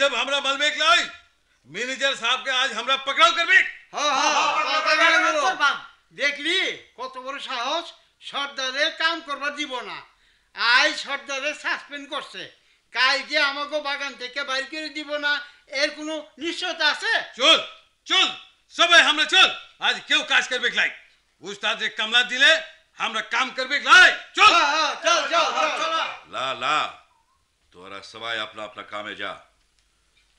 सब हमरा मालूम लाई मैनेजर साहब के आज हमरा पकड़ाव करबे। দেখলি কত বড় সাহস, সর্দারের কাম করবা দিব না। আজ সর্দারের সাসপেন্ড করছে, কালকে আমাকে বাগান থেকে বাইর করে দিব না, এর কোনো নিশ্চয়তা আছে? চল চল সবাই আমরা চল, আজ কেউ কাজ করবে লাই। উস্তাদ যে কামলা দিলে আমরা কাম করবে লাই। চল চল চল চল। লা লা তোরা সবাই अपना अपना কামে যা।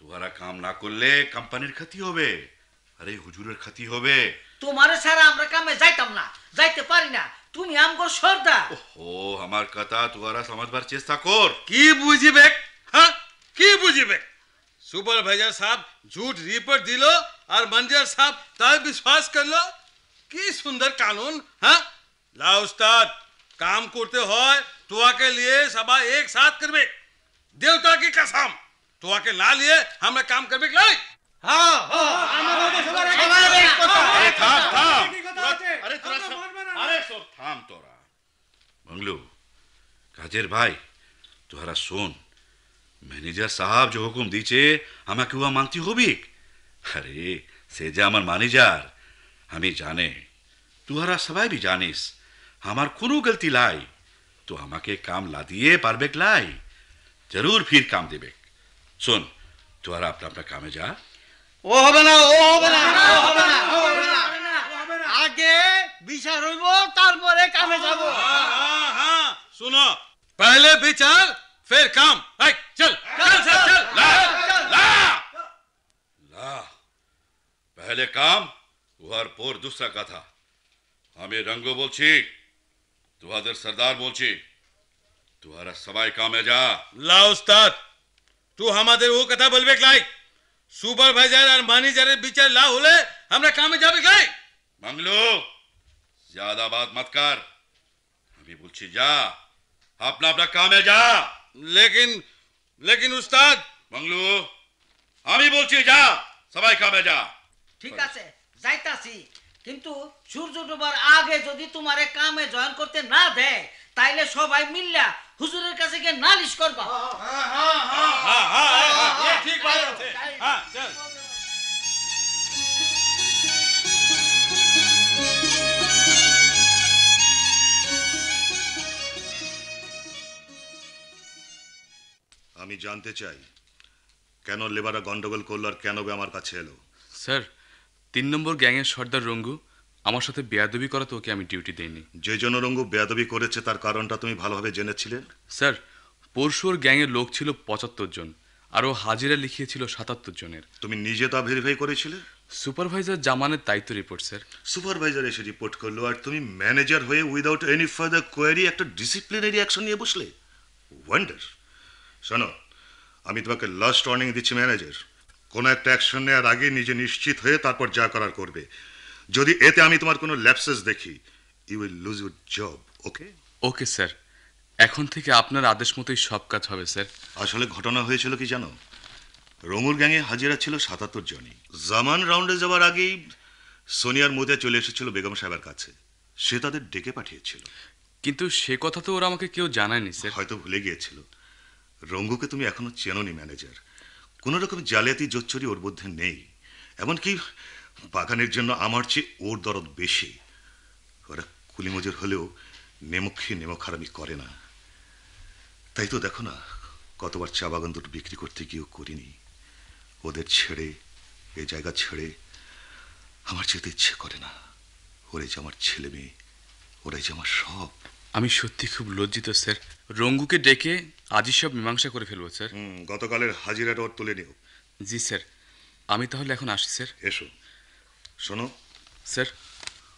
তোরা কাম না করলে কোম্পানির ক্ষতি হবে, আরে হুজুরের ক্ষতি হবে। তোমারে ছাড়া আমরা কামে যাইতাম না, যাইতে পারি না, তুমি আমগো সর্দার। ও আমার কথা তোরা समझবার চেষ্টা কর। কি বুঝিবে? হ্যাঁ কি বুঝিবে? সুপারভাইজার সাহেব झूठ रिपोर्ट दिलो और मैनेजर साहब ताई विश्वास कर लो। की सुंदर कानून। हाँ ला उस्ताद काम करते हो तो के लिए सभा एक साथ करबे, देवता की कसम तो के ना लिए हमरा काम करबे लाई। হ্যাঁ হ্যাঁ আমাদের সবার এক কথা। আরে থাম থাম, আরে তোরা আরে সব থাম তোরা। मंगलू কাজের ভাই তোরা শোন, ম্যানেজার সাহেব যে হুকুম দিয়েছে আমাকে ওয়া মানতে হবে। আরে সে যে আমার ম্যানেজার, আমি জানে, তোরা সবাই भी জানিস আমার কোনো গলতি লাই, তো আমাকে কাম লা দিয়ে পারবে লাই, জরুর ফির কাম দেবে। শোন তোরা अपना अपना কামে যা। ও হবে না, ও হবে না, ও হবে না, ও হবে না। আগে বিচার হইব, তারপরে কামে যাব। हाँ हाँ हाँ सुनो, पहले विचार फिर काम। आई, चल चल चल चल ला ला ला पहले काम উহার পর दूसरा কথা। আমি রঙ্গ বলছি, তোমাদের সর্দার বলছি, তোরা সবাই কামে যা। ला उस्ताद तू हमारे वो कथा बोलबे लाई, सुपरवाइजर और मैनेजर বিচার ला হলে আমরা কামে যাবে লাই। मंगलू ज्यादा बात मत कर, আমি বলছি যা, अपना अपना কামে যা। लेकिन लेकिन उस्ताद। मंगलू আমি বলছি যা, সবাই কামে যা। ঠিক আছে যাইতাছি, কিন্তু সূর্য ডোবার আগে যদি তোমারে কামে জয়েন করতে না দেয় তাইলে সবাই মিল্লা হুজুরের কাছে গিয়ে নালিশ করবা। हाँ हाँ ये ठीक बात है। हाँ चल। আমি জানতে চাই কেন লেবাররা গন্ডগোল করলো আর কেন আমার কাছে এলো। স্যার 3 নম্বর গ্যাংয়ের সর্দার রঙ্গু আমার সাথে বেয়াদবি করা তো ওকে আমি ডিউটি দেইনি। যে জন রঙ্গু বেয়াদবি করেছে তার কারণটা তুমি ভালোভাবে জেনেছিলে? স্যার পরশুর গ্যাংয়ের লোক ছিল 75 জন আর ও হাজিরা লিখিয়েছিল 77 জনের। তুমি নিজে তা ভেরিফাই করেছিলে? সুপারভাইজার জামানের তাই তো রিপোর্ট স্যার। সুপারভাইজার এসে রিপোর্ট করলো আর তুমি ম্যানেজার হয়ে উইদাউট এনি ফার্দার কোয়ারি একটা ডিসিপ্লিনারি অ্যাকশন নিয়ে বসলে। ওয়ান্ডার। শোনো, আমি তোমাকে লাস্ট ওয়ার্নিং দিচ্ছি ম্যানেজার, কোনো একটা অ্যাকশন নেওয়ার আগে নিজে নিশ্চিত হয়ে তারপর যা করার করবে। যদি এতে আমি তোমার কোনো ল্যাপসেস দেখি, you will lose your job. Okay? Okay sir, এখন থেকে আপনার আদেশ মতোই সব কাজ হবে স্যার। আসলে ঘটনা হয়েছিল কি জানো, রঙুর গ্যাংয়ে হাজিরা ছিল 77 জনই। জামান রাউন্ডে যাওয়ার আগেই সোনিয়ার মধ্যে চলে এসেছিল বেগম সাহেবের কাছে, সে তাদের ডেকে পাঠিয়েছিল। কিন্তু সে কথা তো ওরা আমাকে কেউ জানায়নি স্যার। হয়তো ভুলে গিয়েছিল। রঙ্গুকে তুমি এখনো চেনোনি ম্যানেজার, কোনো রকম জালিয়াতি জোচ্চুরি ওর মধ্যে নেই। এমনকি বাগানের জন্য আমার চেয়ে ওর দরদ বেশি। ওরা কুলিমজুর হলেও নেমুখী নেমখারামি করে না। তাই তো দেখো না, কতবার চা বাগান দুটো বিক্রি করতে গিয়েও করিনি। ওদের ছেড়ে, এই জায়গা ছেড়ে আমার যেতে ইচ্ছে করে না। ওরাই যে আমার ছেলে মেয়ে, ওরাই যে আমার সব। আমি সত্যি খুব লজ্জিত স্যার। রঙ্গুকে ডেকে আজই সব মীমাংসা করে ফেলবো স্যার। গতকালের হাজিরাটা ওর তুলে নিও। জি স্যার, আমি তাহলে এখন আসি স্যার। এসো। শোনো স্যার,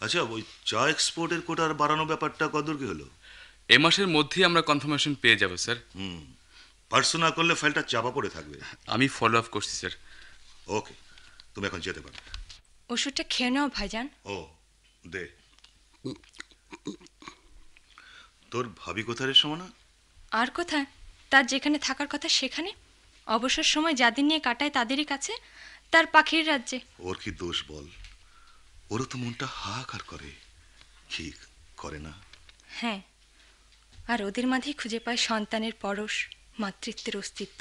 আচ্ছা ওই চা এক্সপোর্টের কোটার বাড়ানো ব্যাপারটা কতদূর কি হলো? এ মাসের মধ্যেই আমরা কনফার্মেশন পেয়ে যাব স্যার। পার্সো না করলে ফাইলটা চাপা পড়ে থাকবে। আমি ফলো আপ করছি স্যার। ওকে, তুমি এখন যেতে পারো। ওষুধটা খেয়ে নাও ভাইজান। ও দে। তোর ভাবি কোথায় রে সমনা? আর কোথায়, তার যেখানে থাকার কথা সেখানে। অবসর সময় যাদের নিয়ে কাটায় তাদেরই কাছে, তার পাখির রাজ্যে। ওর কি দোষ বল? ওরও তো মনটা হাহাকার করে, কি করে না? হ্যাঁ, আর ওদের মাঝেই খুঁজে পায় সন্তানের পরশ, মাতৃত্বের অস্তিত্ব।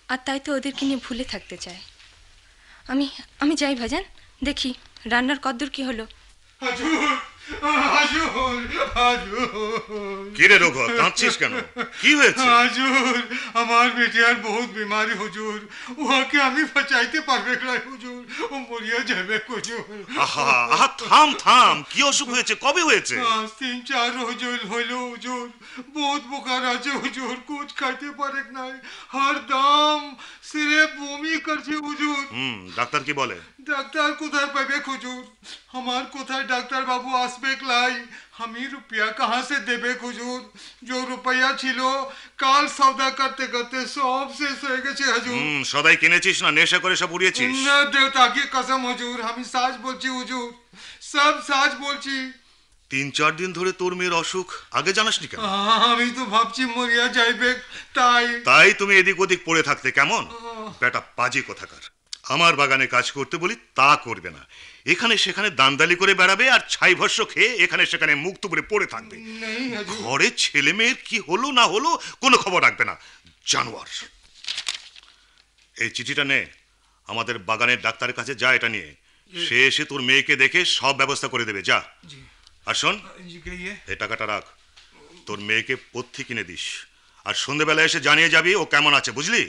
আর তাই তো ওদেরকে নিয়ে ভুলে থাকতে চায়। আমি আমি যাই ভাইজান, দেখি রান্নার কদ্দূর কি হলো। কি রে রঘু, কাঁদছিস কেন? কি হয়েছে? হুজুর, আমার বেটিয়ার বহুত বিমারি হুজুর, ওকে আমি বাঁচাইতে পারবে না হুজুর, ও মরিয়া যাবে হুজুর। আহা আহা, থাম থাম, কি অসুখ হয়েছে, কবে হয়েছে? 3-4 হুজুর হইল হুজুর, বহুত বোকার আছে হুজুর, কুछ খাইতে পারে নাই, হরদম সিরে বমি করছে হুজুর। ডাক্তার কি বলে? ডাক্তার কোথায় পাবে হুজুর, আমার কোথায় ডাক্তার বাবু আসবে লাই, আমি রুপিয়া कहाँ से देवे হুজুর, जो रुपया ছিল কাল সওদা করতে করতে সব শেষ হয়ে গেছে হুজুর। সদাই কিনেছিস না নেশা করে সব উড়িয়েছিস? না, দেবতা কি কসম হুজুর, আমি সাজ বলছি হুজুর, সব সাজ বলছি। 3-4 দিন ধরে তোর মেয়ের অসুখ, আগে জানাসনি কেন? আমি তো ভাবছি মরিয়া যাইবে, তাই তুমি এদিক ওদিক পড়ে থাকতে কেমন? বেটা পাজি কোথাকার, আমার বাগানে কাজ করতে বলি তা করবে না, এখানে সেখানে দান্দালি করে বেড়াবে আর ছাই ভস্য খেয়ে এখানে সেখানে মুখ তুবড়ে পড়ে থাকবে। ঘরে ছেলে মেয়ের কি হলো না হলো কোনো খবর রাখবে না, জানোয়ার। এই চিঠিটা নে, আমাদের বাগানের ডাক্তারের কাছে যা, এটা নিয়ে সে এসে তোর মেয়েকে দেখে সব ব্যবস্থা করে দেবে, যা। আর শোন, এই টাকাটা রাখ, তোর মেয়েকে পথ্যি কিনে দিস, আর সন্ধ্যেবেলা এসে জানিয়ে যাবি ও কেমন আছে, বুঝলি?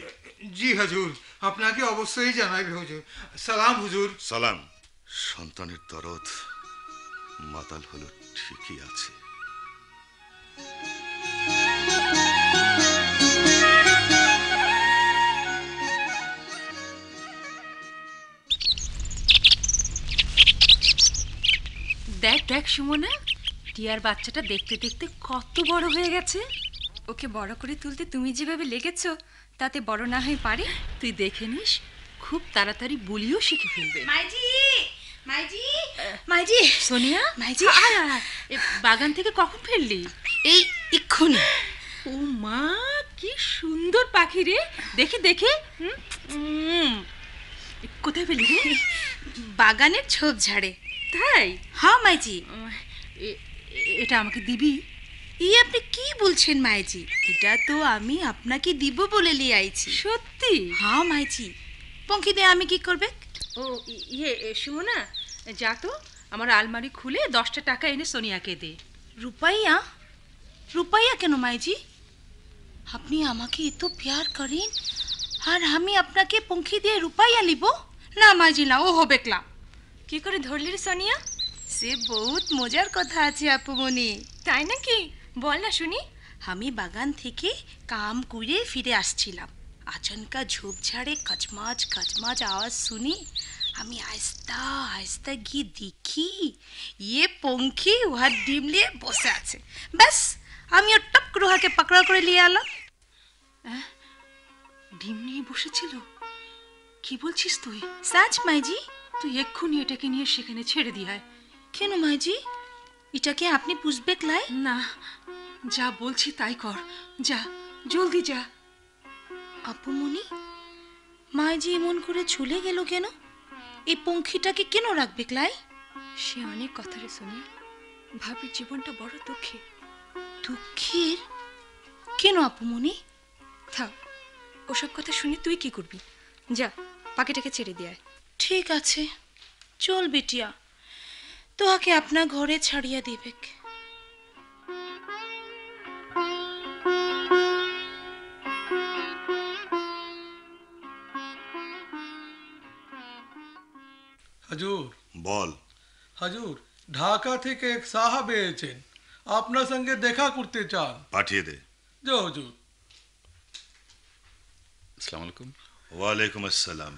জি হুজুর, আপনাকে অবশ্যই জানাইবে হুজুর। সালাম হুজুর। সালাম। সন্তানের দরদ মাতাল হলো ঠিকই আছে। দেখ দেখ সুমনা, টিয়ার বাচ্চাটা দেখতে দেখতে কত বড় হয়ে গেছে। ওকে বড় করে তুলতে তুমি যেভাবে লেগেছো, তাতে বড় না হয়ে পারে? তুই দেখে নিস, খুব তাড়াতাড়ি বলিও শিখে ফেলবে। মাইজি, মাইজি, মাইজি, সোনিয়া, মাইজি, বাগান থেকে কখন ফেললি? এই এক্ষুনি। ও মা, কি সুন্দর পাখি রে, দেখে দেখে। কোথায় ফেললি রে? বাগানের ঝোপ ঝাড়ে। তাই? হ্যাঁ মাইজি। এটা আমাকে দিবি? আপনি কি বলছেন মাইজি, এটা তো আমি আপনাকে দিব বলে নিয়ে আইছি। সত্যি? হ্যাঁ মাইজি। পঙ্কি দে আমি কি করবে? ও সুমনা, যা তো আমার আলমারি খুলে 10টা টাকা এনে সোনিয়াকে দে। রুপাইয়া? রুপাইয়া কেন মাইজি? আপনি আমাকে এত প্যার করেন আর আমি আপনাকে পঙ্কি দিয়ে রুপাইয়া লিব? না মাইজি না, ও হবে ক্লা। কি করে ধরলি রে সোনিয়া? সে বহুত মজার কথা আছে আপুমনি। তাই নাকি? বল না শুনি। আমি বাগান থেকে কাম করে ফিরে আসছিলাম, আচমকা ঝোপঝাড়ে কচমাচ কচমাচ আওয়াজ শুনি, আমি আস্তা আস্তা গিয়ে দেখি পঙ্খি উহার ডিম নিয়ে বসে আছে। ব্যাস, আমি ওর টপ করে উহাকে পাকড়া করে নিয়ে এলাম। ডিম নিয়ে বসেছিল? কি বলছিস তুই? সাচ মাইজি। তুই এক্ষুনি এটাকে নিয়ে সেখানে ছেড়ে দিয়ে আয়। কেন মাইজি? এটাকে আপনি পুষবে ক্লাই? না, যা বলছি তাই কর, যা জলদি যা। আপুমনি, মাইজি এমন করে চলে গেল কেন? এই পঙ্খিটাকে কেন রাখবে ক্লাই? সে অনেক কথা রে সোনিয়া, ভাবির জীবনটা বড় দুঃখে। দুঃখের? কেন আপুমনি? থাক, ওসব কথা শুনে তুই কি করবি? যা, পাখিটাকে ছেড়ে দিয়ে আয়। ঠিক আছে, চল বেটিয়া, তোহাকে আপনার ঘরে ছাড়িয়া দিবে। হুজুর। বল। হুজুর, ঢাকা থেকে এক সাহাব এসেছেন, আপনার সঙ্গে দেখা করতে চান। পাঠিয়ে দে। যাও হুজুর। আসসালামু আলাইকুম। ওয়ালাইকুম আসসালাম।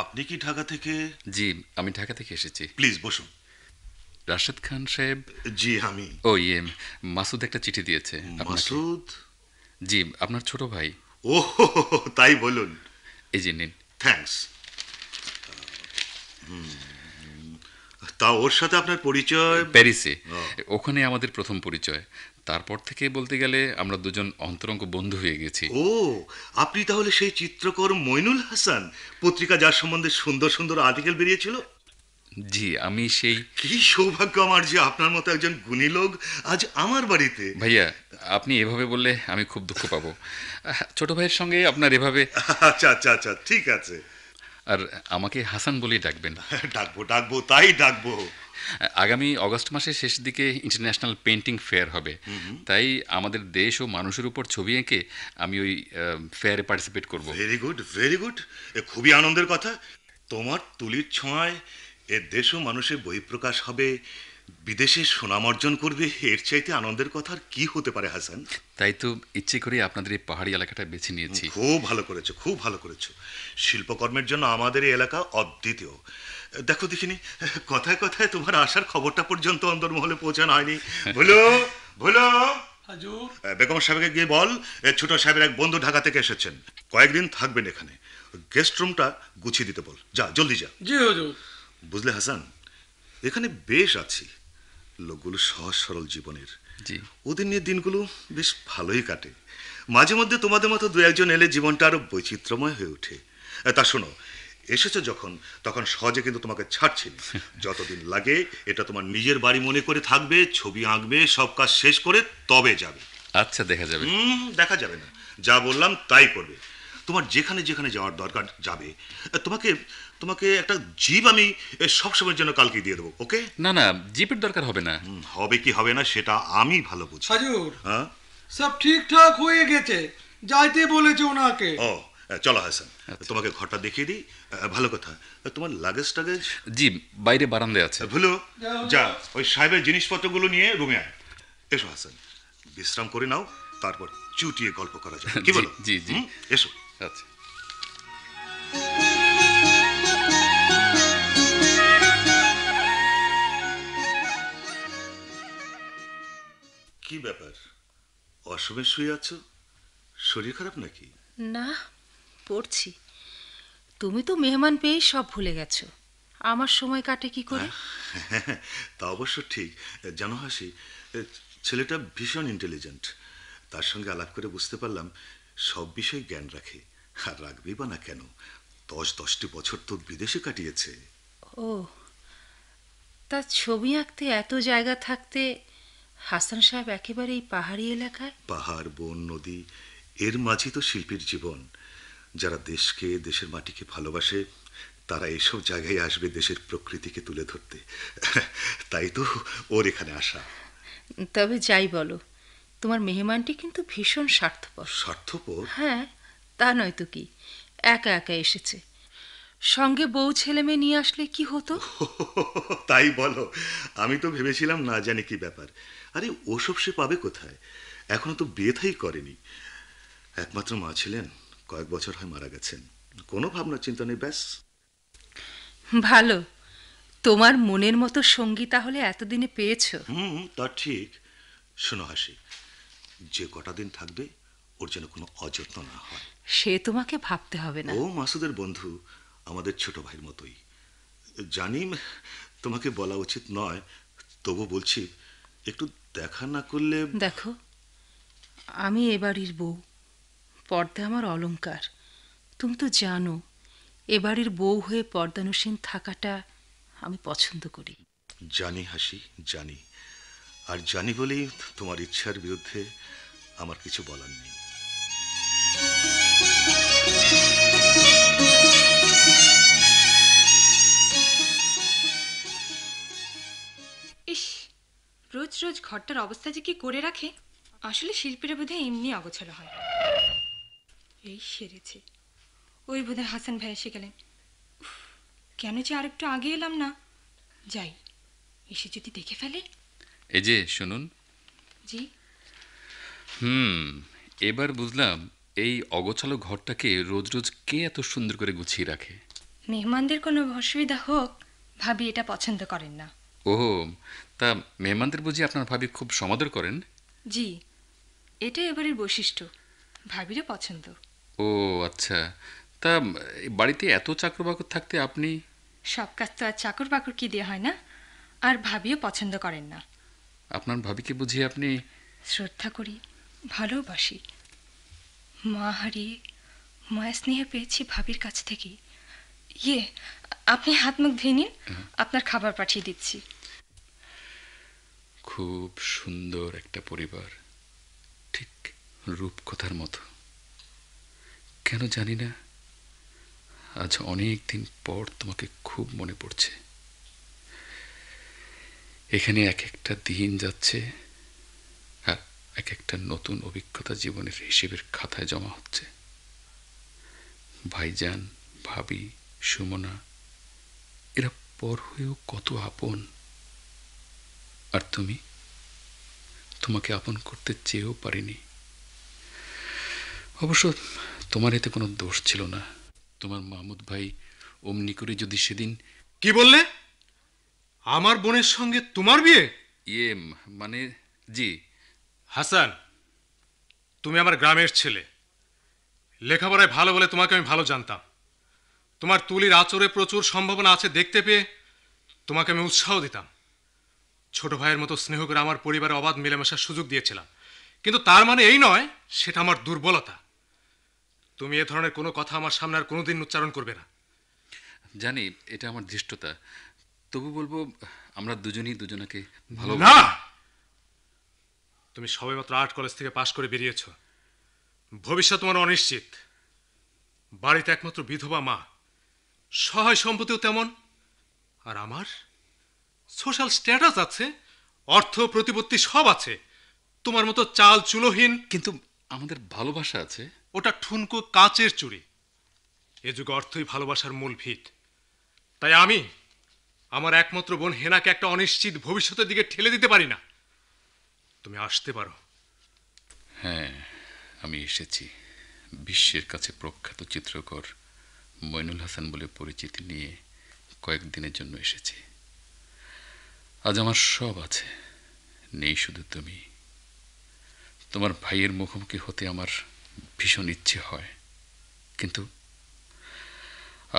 আপনি কি ঢাকা থেকে? জি, আমি ঢাকা থেকে এসেছি। প্লিজ বসুন। রাশেদ খান সাহেব? জি আমি। ও মাসুদ একটা চিঠি দিয়েছে। মাসুদ? জি, আপনার ছোট ভাই। ও তাই বলুন। এই যে নিন। থ্যাঙ্কস। তা ওর সাথে আপনার পরিচয়? প্যারিসে, ওখানে আমাদের প্রথম পরিচয়। তারপর থেকে বলতে গেলে আমরা দুজন অন্তরঙ্গ বন্ধু হয়ে গেছি। ও, আপনি তাহলে সেই চিত্রকর মইনুল হাসান, পত্রিকা যার সম্বন্ধে সুন্দর সুন্দর আর্টিকেল বেরিয়েছিল? জি আমি সেই কি সৌভাগ্য আমার যে আপনার মতো একজন গুণী লোক আজ আমার বাড়িতে। ভাইয়া আপনি এভাবে বললে আমি খুব দুঃখ পাবো। ছোট ভাইয়ের সঙ্গে আপনার এভাবে। আচ্ছা আচ্ছা আচ্ছা, ঠিক আছে। আর আমাকে হাসান বলেই ডাকবেন। ডাকবো ডাকবো, তাই ডাকবো। আগামী অগস্ট মাসের শেষ দিকে ইন্টারন্যাশনাল পেন্টিং ফেয়ার হবে, তাই আমাদের দেশ ও মানুষের উপর ছবি এঁকে আমি ওই ফেয়ারে পার্টিসিপেট করব। ভেরি গুড ভেরি গুড, খুবই আনন্দের কথা। তোমার তুলির ছোঁয়ায় এ দেশ ও মানুষের বহিঃপ্রকাশ হবে, বিদেশে সুনাম অর্জন করবে, এর চাইতে আনন্দের কথা আর কি হতে পারে হাসান? তাই তো ইচ্ছে করে আপনাদের এই পাহাড়ি এলাকাটা বেছে নিয়েছি। খুব ভালো করেছো, খুব ভালো করেছো। শিল্পকর্মের জন্য আমাদের এই এলাকা অদ্বিতীয়। দেখো দেখিনি, কথায় কথায় তোমার আসার খবরটা পর্যন্ত অন্দরমহলে পৌঁছানো হয়নি। বলো বলো হুজুর। বেগম সাহেবকে গিয়ে বল ছোট সাহেবের এক বন্ধু ঢাকা থেকে এসেছেন, কয়েকদিন থাকবেন এখানে, গেস্ট রুমটা গুছিয়ে দিতে বল। যা জলদি যা। জি হুজুর। বুঝলে হাসান, এখানে বেশ আছি, লোকগুলো সহজ সরল জীবনের, জি ওদের নিয়ে দিনগুলো বেশ ভালোই কাটে। মাঝে মধ্যে তোমাদের মতো দু একজন এলে জীবনটা আরো বৈচিত্র্যময় হয়ে ওঠে। তা শোনো, এসেছো যখন, তখন সহজে কিন্তু তোমাকে ছাড়ছি না। যতদিন লাগে এটা তোমার নিজের বাড়ি মনে করে থাকবে, ছবি আঁকবে, সব কাজ শেষ করে তবে যাবে। আচ্ছা দেখা যাবে। দেখা যাবে না, যা বললাম তাই করবে। তোমার যেখানে যেখানে যাওয়ার দরকার যাবে। তোমাকে তোমাকে একটা জিপ আমি সবসময়ের জন্য কালকে দিয়ে দেবো, ওকে? না না, জিপের দরকার হবে না। হবে কি হবে না সেটা আমি ভালো বুঝি। হুজুর, হ্যাঁ সব ঠিকঠাক হয়ে গেছে, যাইতে বলেছে ওনাকে। ও চলো হাসান, তোমাকে ঘরটা দেখিয়ে দিই। ভালো কথা, তোমার লাগেজ টাগেজ? জি বাইরে বারান্দায় আছে। ভুলো, যা ওই সাহেবের জিনিসপত্রগুলো নিয়ে রুমে আয়। এসো হাসান, বিশ্রাম করে নাও, তারপর চুটিয়ে গল্প করা যায়, কি বলো? জি জি এসো। আচ্ছা কি ব্যাপার, অসময়ে শুয়ে আছো? শরীর খারাপ নাকি? না, পড়ছি। তুমি তো মেহমান পেয়েই সব ভুলে গেছো। আমার সময় কাটে কি করে? তা অবশ্য ঠিক। জানো হাসি, ছেলেটা ভীষণ ইন্টেলিজেন্ট। তার সঙ্গে আলাপ করে বুঝতে পারলাম সব বিষয়ে জ্ঞান রাখে। আর রাখবেই বা না কেন, 10-10টি বছর তো বিদেশে কাটিয়েছে। ও, তা ছবি আঁকতে এত জায়গা থাকতে হাসান সাহেব একেবারে এই পাহাড়ি এলাকায়? পাহাড়, বন, নদী, এর মাঝে তো শিল্পীর জীবন। যারা দেশকে, দেশের মাটিকে ভালোবাসে, তারা এসব জায়গায় আসবে দেশের প্রকৃতিকে তুলে ধরতে। তাই তো ওর এখানে আসা। তবে যাই বলো, তোমার মেহমানটি কিন্তু ভীষণ স্বার্থপর। স্বার্থপর? হ্যাঁ, তা নয় তো কি, একা একা এসেছে। সঙ্গে বউ ছেলে মেয়ে নিয়ে আসলে কি হতো? তাই বলো, আমি তো ভেবেছিলাম না জানি কি ব্যাপার। আরে ওসব সে পাবে কোথায়, এখনো তো বিয়ে থাই করেনি। একমাত্র মা ছিলেন, কয়েক বছর হয় মারা গেছেন। কোনো ভাবনা চিন্তা নেই, ব্যাস। ভালো, তোমার মনের মতো সঙ্গী তাহলে এতদিনে পেয়েছো। তা ঠিক। শোনো হাসি, যে কটা দিন থাকবে ওর যেন কোনো অযত্ন না হয়। সে তোমাকে ভাবতে হবে না। ও মাসুদের বন্ধু, আমাদের ছোট ভাইয়ের মতোই। জানি তোমাকে বলা উচিত নয়, তবু বলছি, একটু দেখা না করলে। দেখো, আমি এ বাড়ির বউ, পর্দা আমার অলংকার। তুমি তো জানো, এ বাড়ির বউ হয়ে পর্দানুসীন থাকাটা আমি পছন্দ করি। জানি হাসি, জানি। আর জানি বলেই তোমার ইচ্ছার বিরুদ্ধে আমার কিছু বলার নেই। ইস, রোজ রোজ ঘরটার অবস্থা যে কি করে রাখে। আসলে শিল্পীরা বোধহয় এমনি অগোছালো হয়। এই সেরেছে, ওই বোধহয় হাসান ভাই এসে গেলেন। উফ, কেন যে আর একটু আগে এলাম না। যাই, এসে যদি দেখে ফেলে। এই যে শুনুন। জি। এবার বুঝলাম এই অগোছালো ঘরটাকে রোজ রোজ কে এত সুন্দর করে গুছিয়ে রাখে। মেহমানদের কোনো অসুবিধা হোক, ভাবি এটা পছন্দ করেন না। ও, তা মেহমানদের বুঝি আপনার ভাবি খুব সমাদর করেন? জি, এটা এবারের বৈশিষ্ট্য, ভাবিরও পছন্দ। ও আচ্ছা, তা বাড়িতে এত চাকর বাকর থাকতে আপনি? সব কাজ তো আর চাকর বাকর কি দিয়ে হয় না। আর ভাবিও পছন্দ করেন না। আপনার ভাবিকে বুঝি আপনি? শ্রদ্ধা করি, ভালোবাসি। মা হারিয়ে মায়া স্নেহ পেয়েছি ভাবির কাছ থেকেই। ইয়ে, আপনি হাত মুখ ধুয়ে নিন, আপনার খাবার পাঠিয়ে দিচ্ছি। খুব সুন্দর একটা পরিবার, ঠিক রূপকথার মতো। কেন জানি না, আজ অনেক দিন পর তোমাকে খুব মনে পড়ছে। এখানে এক একটা দিন যাচ্ছে আর এক একটা নতুন অভিজ্ঞতা জীবনের হিসেবের খাতায় জমা হচ্ছে। ভাইজান, ভাবি, সুমনা, এরা পর হয়েও কত আপন। আর তুমি, তোমাকে আপন করতে চেয়েও পারিনি। অবশ্য তোমার এতে কোনো দোষ ছিল না। তোমার মাহমুদ ভাই অমনি করে যদি সেদিন... কি বললে? আমার বোনের সঙ্গে তোমার বিয়ে? ইয়ে, মানে জি। হাসান, তুমি আমার গ্রামের ছেলে, লেখাপড়ায় ভালো বলে তোমাকে আমি ভালো জানতাম। তোমার তুলির আচরে প্রচুর সম্ভাবনা আছে দেখতে পেয়ে তোমাকে আমি উৎসাহ দিতাম। ছোট ভাইয়ের মতো স্নেহ করে আমার পরিবারে অবাধ মেলামেশার সুযোগ দিয়েছিলাম। কিন্তু তার মানে এই নয় সেটা আমার দুর্বলতা। তুমি এ ধরনের কোনো কথা আমার সামনে আর কোনোদিন উচ্চারণ করবে না। জানি এটা আমার ধৃষ্টতা, তবু বলবো আমরা দুজনেই দুজনাকে ভালো... না, তুমি সবেমাত্র আর্ট কলেজ থেকে পাশ করে বেরিয়েছ। ভবিষ্যৎ তোমার অনিশ্চিত। বাড়িতে একমাত্র বিধবা মা, সহায় সম্পত্তিও তেমন। আর আমার সোশ্যাল স্ট্যাটাস আছে, অর্থ প্রতিপত্তি সব আছে। তোমার মতো চাল চুলোহীন। কিন্তু আমাদের ভালোবাসা আছে। ওটা ঠুনকো কাচের চুড়ি। এ যুগে অর্থই ভালোবাসার মূল ভিত। তাই আমি আমার একমাত্র বোন হেনাকে একটা অনিশ্চিত ভবিষ্যতের দিকে ঠেলে দিতে পারি না। তুমি আসতে পারো। হ্যাঁ, আমি এসেছি। বিশ্বের কাছে প্রখ্যাত চিত্রকর মইনুল হাসান বলে পরিচিতি নিয়ে কয়েকদিনের জন্য এসেছি। আজ আমার সব আছে, নেই শুধু তুমি। তোমার ভাইয়ের মুখোমুখি হতে আমার ভীষণ ইচ্ছে হয়, কিন্তু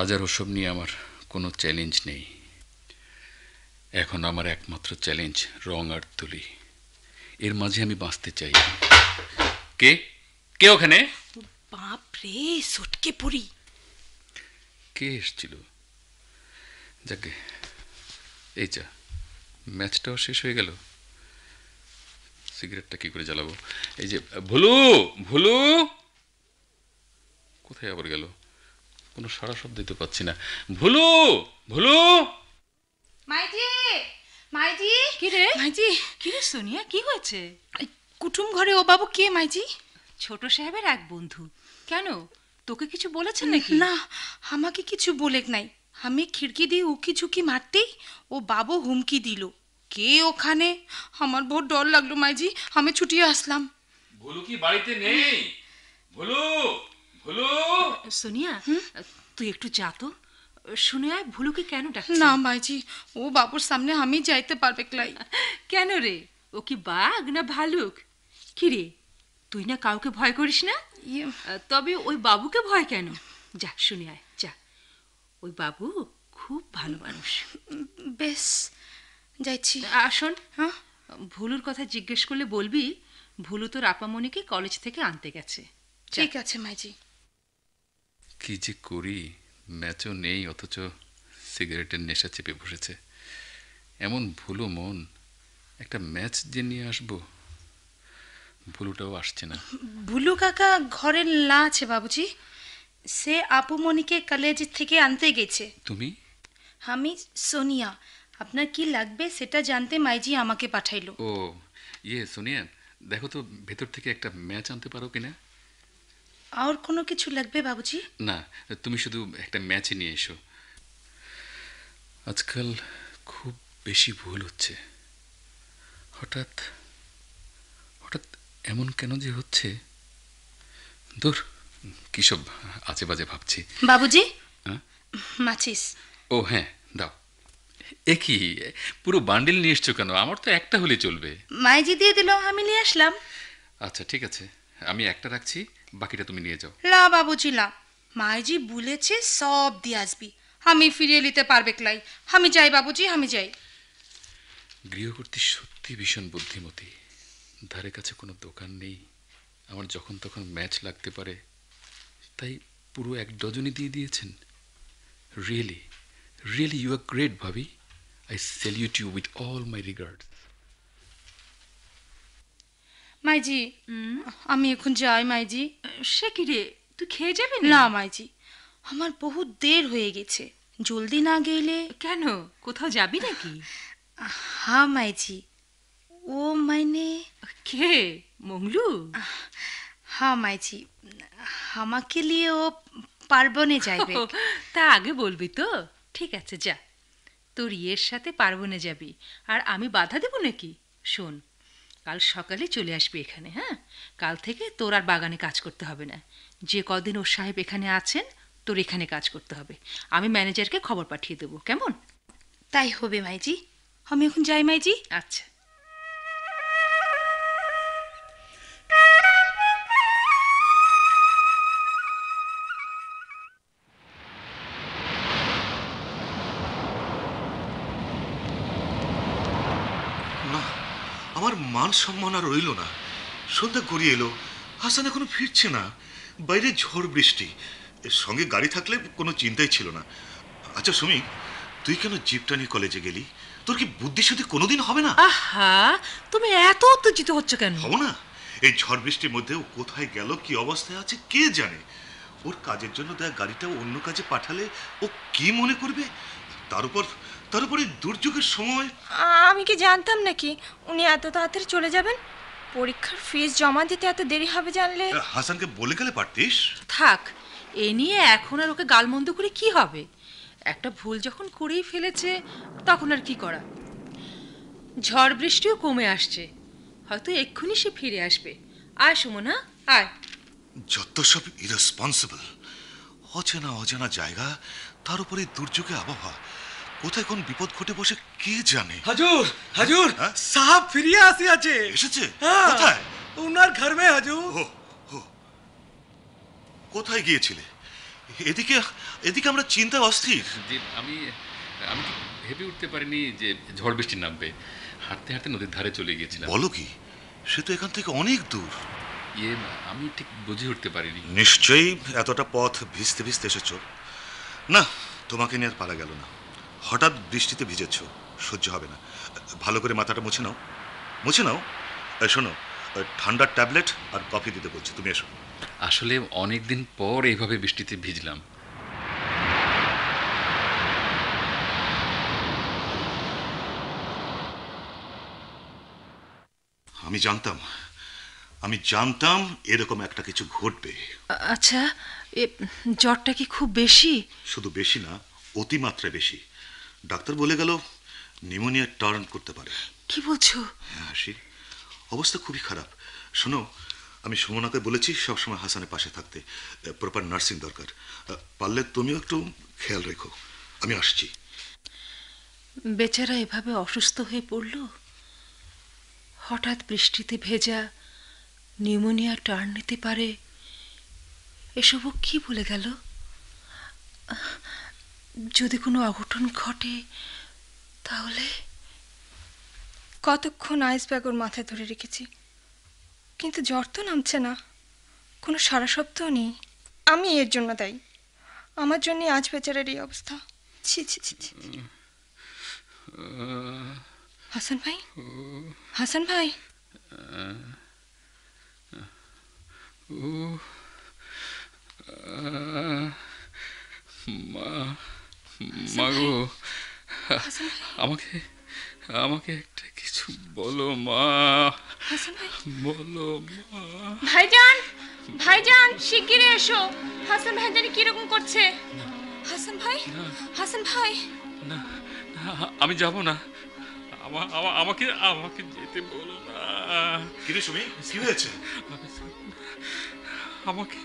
আজ আর ওসব নিয়ে আমার কোনো চ্যালেঞ্জ নেই। এখন আমার একমাত্র চ্যালেঞ্জ রং আর তুলি। এর মাঝে আমি বাঁচতে চাই। কে কে ওখানে? বাপ রে, সটকে পড়ি। কে এসছিল? যাকে, এই যা, ম্যাচটাও শেষ হয়ে গেল। সিগারেটটা কি করে জ্বালাবো? এই যে ভুলু, ভুলু কোথায় আবার গেল? কোনো সারা শব্দই তো পাচ্ছি না। ভুলু, ভুলু। মাইজি, মাইজি। কি রে মাইজি, কি রে সোনিয়া, কি হয়েছে? কুটুম ঘরে ও বাবু কে মাইজি? ছোট সাহেবের এক বন্ধু। কেন, তোকে কিছু বলেছেন নাকি? না, আমাকে কিছু বলেক নাই। আমি খিড়কি দিয়ে উকি ঝুঁকি মারতেই ও বাবু হুমকি দিল। কে ওখানে? আমার বহুত ডর লাগলো মাইজি, আমি ছুটিয়ে আসলাম। ভুলু কি বাড়িতে নেই? ভুলু, ভুলু। সোনিয়া, তুই একটু যা তো, শুনে আয় ভুলুকে কেন ডাকছিস। না মাইজি, ও বাবুর সামনে আমি যাইতে পারবে ক্লাই। কেন রে, ও কি বাঘ না ভালুক? কি রে, তুই না কাউকে ভয় করিস না? তবে ওই বাবুকে ভয় কেন? যা শুনে আয়, যা। ওই বাবু খুব ভালো মানুষ। বেশ, যাইছি। আসুন, হ্যাঁ, ভুলুর কথা জিজ্ঞেস করলে বলবি ভুলু তোর আপামনিকে কলেজ থেকে আনতে গেছে। ঠিক আছে মাইজি। কি যে করি, ম্যাচও নেই, অথচ সিগারেটের নেশা চেপে বসেছে। এমন ভুলো মন, একটা ম্যাচ যে নিয়ে আসবো, ভুলুটাও আসছে না। ভুলু কাকা ঘরে না আছে বাবুজি, সে আপুমনিকে কলেজ থেকে আনতে গেছে। তুমি? আমি সোনিয়া, আপনার কি লাগবে সেটা জানতে মাইজি আমাকে পাঠাইলো। ও ইয়ে, সোনিয়া, দেখো তো ভেতর থেকে একটা ম্যাচ আনতে পারো কিনা। আর কোনো কিছু লাগবে বাবুজি? না, তুমি শুধু একটা ম্যাচই নিয়ে এসো। আজকাল খুব বেশি ভুল হচ্ছে। হঠাৎ হঠাৎ এমন কেন যে হচ্ছে? দূর, কি সব আজে বাজে ভাবছি। বাবুজি, হ্যাঁ? মাছিস। ও হ্যাঁ, দাও। এ কি, পুরো বান্ডিল নিয়ে এসছো কেন? আমার তো একটা হলে চলবে। মাইজি দিয়ে দিল, আমি নিয়ে আসলাম। আচ্ছা ঠিক আছে, আমি একটা রাখছি, বাকিটা তুমি নিয়ে যাও। লা বাবুজি লা, মাইজি বলেছে সব দিয়ে আসবি, আমি ফিরিয়ে নিতে পারবে ক্লাই। আমি যাই বাবুজি, আমি যাই। গৃহকর্ত্রী সত্যি ভীষণ বুদ্ধিমতী। ধারে কাছে কোনো দোকান নেই, আমার যখন তখন ম্যাচ লাগতে পারে, তাই পুরো 1 ডজনই দিয়ে দিয়েছেন। Really, really, you are great, Bhabhi. I salute you with all my regards. Maiji আমি এখন যাই মাইজি। সে কি রে, তুই খেয়ে যাবি না মাইজি, আমার বহুত দের হয়ে গেছে, জলদি না গেলে। কেন, কোথাও যাবি নাকি? হ্যাঁ মাইজি, ও মানে কে, মংলু? হ্যাঁ মাইজি, আমাকে নিয়ে ও পার্বণে যাইবে। তা আগে বলবি তো। ঠিক আছে, যা, তোর ইয়ের সাথে পার্বণে যাবি, আর আমি বাধা দেব নাকি? শোন, কাল সকালে চলে আসবি এখানে। হ্যাঁ, কাল থেকে তোর আর বাগানে কাজ করতে হবে না। যে কদিন ওর সাহেব এখানে আছেন, তোর এখানে কাজ করতে হবে। আমি ম্যানেজারকে খবর পাঠিয়ে দেবো, কেমন? তাই হবে মাইজি, আমি এখন যাই মাইজি। আচ্ছা। না, আমার মান সম্মান আর রইল না। সন্ধ্যা গড়িয়ে এলো, হাসান এখনো ফিরছে না। বাইরে ঝড় বৃষ্টি, এর সঙ্গে গাড়ি থাকলে কোনো চিন্তাই ছিল না। আচ্ছা সুমি, তুই কেন জিপটা নিয়ে কলেজে গেলি? তোর কি বুদ্ধি শুদ্ধি কোনোদিন হবে না? আহা, তুমি এত উত্তেজিত হচ্ছ কেন? হবো না? এই ঝড় বৃষ্টির মধ্যে ও কোথায় গেল, কি অবস্থায় আছে কে জানে। ওর কাজের জন্য দেয়া গাড়িটা অন্য কাজে পাঠালে ও কি মনে করবে? তার উপর এই দুর্যোগের সময়। আমি কি জানতাম নাকি উনি এত তাড়াতাড়ি চলে যাবেন? পরীক্ষার ফিস জমা দিতে এত দেরি হবে জানলে। হাসানকে বলে গেলে পারতিস। থাক, এ নিয়ে এখন আর ওকে গালমন্দ করে কি হবে? একটা ভুল যখন করেই ফেলেছে, তখন আর কি করা? ঝড় বৃষ্টিও কমে আসছে, হয়তো এক্ষুনি সে ফিরে আসবে। আয় সুমনা, আয়। যত সব ইরেসপন্সিবল, অচেনা অজানা জায়গা, তার উপরে দুর্যোগে আবহাওয়া, কোথায় কোন বিপদ ঘটে বসে কে জানে। হুজুর হুজুর, সাহেব ফিরিয়ে আসিয়াছে। এসেছে? হ্যাঁ। কোথায়? উনার ঘর মে হুজুর। কোথায় গিয়েছিলে? এদিকে এদিকে আমরা চিন্তায় অস্থির। যে আমি আমি ঠিক ভেবে উঠতে পারিনি যে ঝড় বৃষ্টি নামবে। হাঁটতে হাঁটতে নদীর ধারে চলে গিয়েছিলাম। বলো কি? সে তো এখান থেকে অনেক দূর। আমি ঠিক বুঝে উঠতে পারিনি। নিশ্চয়ই এতটা পথ ভিজতে ভিজতে এসেছো। না, তোমাকে নিয়ে আর পারা গেল না। হঠাৎ বৃষ্টিতে ভিজেছ, সহ্য হবে না। ভালো করে মাথাটা মুছে নাও, মুছে নাও। শোনো, ঠান্ডার ট্যাবলেট আর কফি দিতে বলছি, তুমি এসো। আসলে অনেকদিন পর এইভাবে বৃষ্টিতে ভিজলাম। আমি জানতাম এরকম একটা কিছু ঘটবে। আচ্ছা, জ্বরটা কি খুব বেশি? শুধু বেশি না, অতিমাত্রায় বেশি। ডাক্তার বলে গেল নিউমোনিয়া টার্ন করতে পারে। কি বলছো? হ্যাঁ হাসি, অবস্থা খুবই খারাপ। শোনো, আমি সুমনাকে বলেছি সবসময় হাসানের পাশে থাকতে। প্রপার নার্সিং দরকার। পারলে তুমিও একটু খেয়াল রেখো। আমি আসছি। বেচারা এভাবে অসুস্থ হয়ে পড়ল, হঠাৎ বৃষ্টিতে ভেজা, নিউমোনিয়া টার্ন নিতে পারে, এসবও কি বলে গেল? যদি কোনো অঘটন ঘটে তাহলে? কতক্ষণ আইস ব্যাগ ওর মাথায় ধরে রেখেছি, কিন্তু জ্বর তো নামছে না, কোনো সারা শব্দও নেই। আমি এর জন্য দায়ী, আমার জন্য আজ বেচারার এই অবস্থা। ছি ছি ছি ছি। হাসান ভাই, হাসান ভাই। মাগো, আমাকে আমাকে একটা কিছু বলো মা, বলো মা। ভাইজান, ভাইজান শিগগিরই এসো। হাসান ভাই জানি কিরকম করছে। হাসান ভাই, হাসান ভাই। না, আমি যাব না। আমাকে আমাকে যেতে বলো না। কি রে সুমি, কি হয়েছে? আমাকে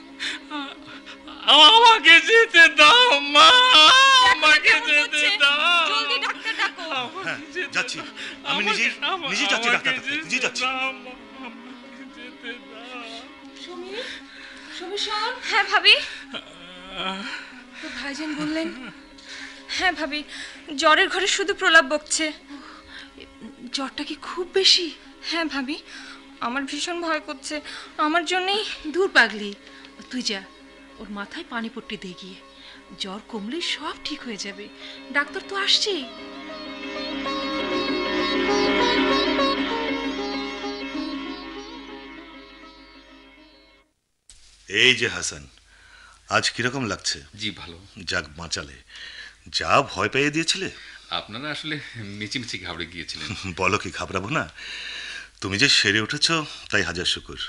আমাকে যেতে দাও মা, আমাকে যেতে দাও। জলদি ডাক্তার ডাকো। হ্যাঁ, যাচ্ছি। আমি নিজে যাচ্ছি ডাক্তার ডাকতে, নিজে যাচ্ছি। সুমি, সুমি শোন। হ্যাঁ ভাবি। তো ভাইজান বললেন। হ্যাঁ ভাবি, জ্বরের ঘরে শুধু প্রলাপ বকছে। জ্বরটা কি খুব বেশি? হ্যাঁ ভাবি, আমার ভীষণ ভয় করছে। আমার জন্যই। দূর পাগলি, তুই যা, ওর মাথায় পানি পট্টি দিয়ে গিয়ে। জ্বর কমলে সব ঠিক হয়ে যাবে, ডাক্তার তো আসছে। এই যে হাসান, আজ কিরকম লাগছে? জি ভালো। যাক বাঁচালে, যা ভয় পেয়ে দিয়েছিলে। আপনারা আসলে মিচিমিচি ঘাবড়ে গিয়েছিলেন। বলো কি, ঘাবড়াবো না? তুমি যে সেরে উঠেছ তাই হাজার শুকুর।